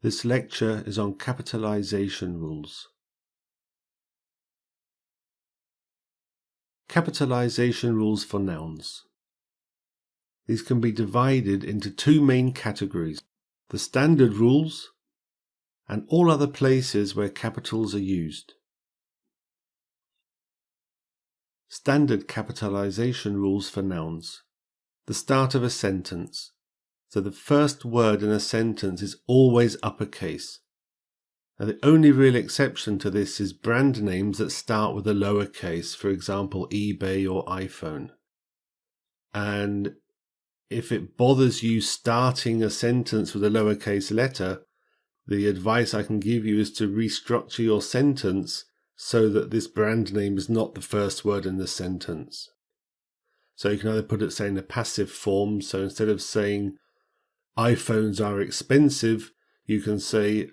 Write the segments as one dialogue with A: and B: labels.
A: This lecture is on capitalization rules. Capitalization rules for nouns. These can be divided into two main categories: the standard rules and all other places where capitals are used. Standard capitalization rules for nouns. The start of a sentence. So the first word in a sentence is always uppercase. Now the only real exception to this is brand names that start with a lowercase, for example eBay or iPhone. And if it bothers you starting a sentence with a lowercase letter, the advice I can give you is to restructure your sentence so that this brand name is not the first word in the sentence. So you can either put it, say, in a passive form. So instead of saying iPhones are expensive, you can say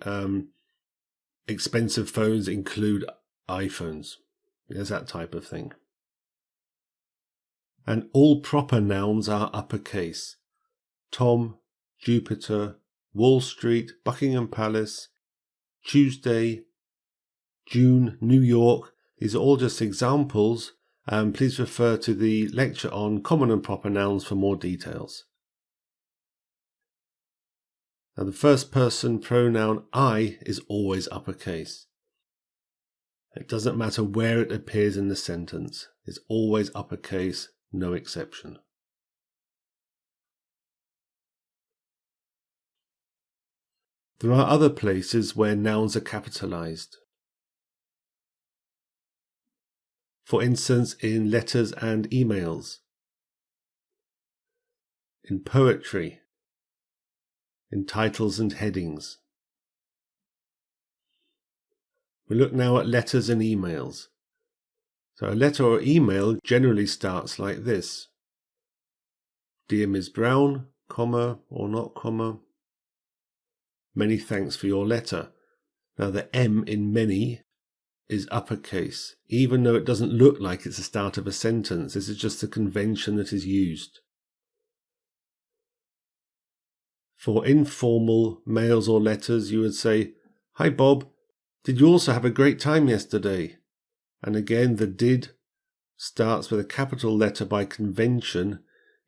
A: expensive phones include iPhones. There's that type of thing. And all proper nouns are uppercase. Tom, Jupiter, Wall Street, Buckingham Palace, Tuesday, June, New York. These are all just examples. Please refer to the lecture on common and proper nouns for more details. Now the first person pronoun I is always uppercase. It doesn't matter where it appears in the sentence. It's always uppercase, no exception. There are other places where nouns are capitalized. For instance, in letters and emails, in poetry, in titles and headings. We look now at letters and emails. So a letter or email generally starts like this. Dear Ms. Brown, comma or not comma. Many thanks for your letter. Now the M in many is uppercase, even though it doesn't look like it's the start of a sentence. This is just a convention that is used. For informal mails or letters, you would say, Hi Bob, did you also have a great time yesterday? And again, the did starts with a capital letter by convention,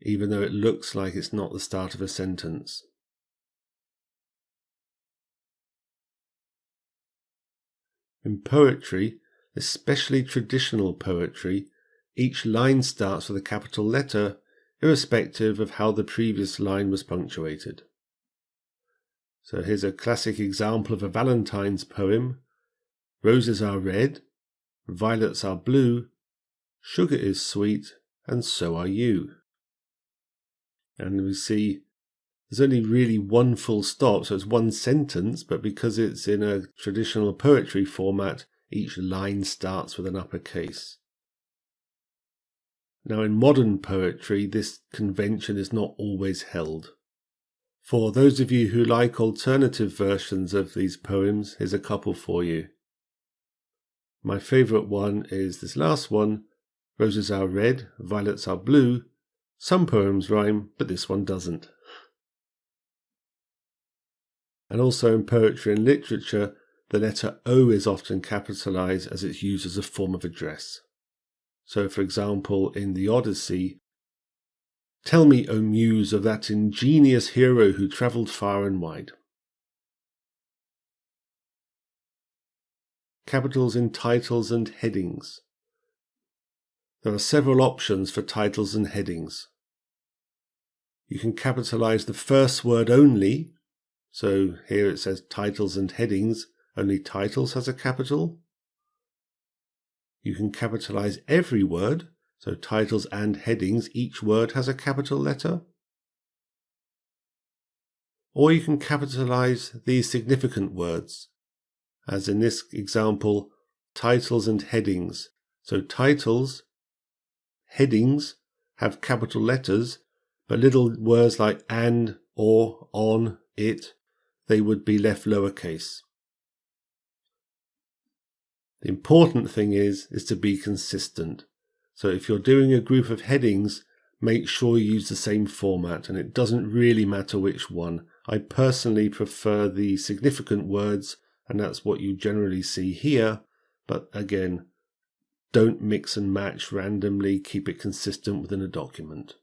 A: even though it looks like it's not the start of a sentence. In poetry, especially traditional poetry, each line starts with a capital letter, irrespective of how the previous line was punctuated. So here's a classic example of a Valentine's poem. Roses are red, violets are blue, sugar is sweet, and so are you. And we see there's only really one full stop, so it's one sentence, but because it's in a traditional poetry format, each line starts with an uppercase. Now in modern poetry, this convention is not always held. For those of you who like alternative versions of these poems, here's a couple for you. My favourite one is this last one. Roses are red, violets are blue. Some poems rhyme, but this one doesn't. And also in poetry and literature, the letter O is often capitalized as it's used as a form of address. So for example, in the Odyssey, tell me, O muse, of that ingenious hero who travelled far and wide. Capitals in titles and headings. There are several options for titles and headings. You can capitalize the first word only. So here it says titles and headings. Only titles has a capital. You can capitalize every word. So titles and headings, each word has a capital letter. Or you can capitalize these significant words, as in this example, titles and headings. So titles, headings have capital letters, but little words like and, or, on, it, they would be left lowercase. The important thing is to be consistent. So if you're doing a group of headings, make sure you use the same format, and it doesn't really matter which one. I personally prefer the significant words, and that's what you generally see here. But again, don't mix and match randomly, keep it consistent within a document.